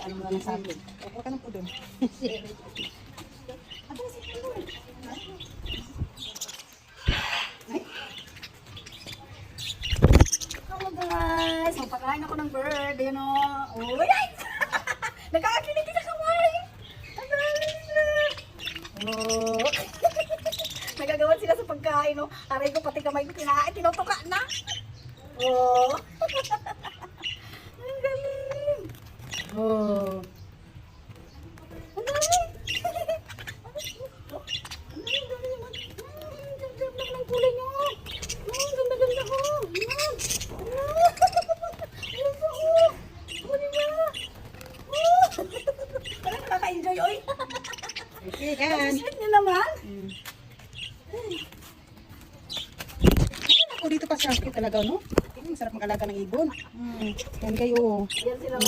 ano mo lang sa akin. Huwag ka na po doon. Hello guys! Magpakain ako ng bird. Yun o. Uy! Ay! Nagkakakinig sa kamay! Ang dami na! Oh! Nagagawan sila sa pagkain, no? Aray ko, pati kamay ko kinain. Tinutuka na! Oh! Ang galing! Oh! Ang galing! Ang galing naman! Ang ganda ng kulay niyo! Ang ganda-ganda ko! Ayan! Ayan po! Oh, di ba? Oh! Parang nakaka-enjoy, oy! Okay, yan. Sweet niyo naman! Ako dito pa sa akin talaga, no? Masarap mag-alaga ng ibon. Yan kayo. Yan sila.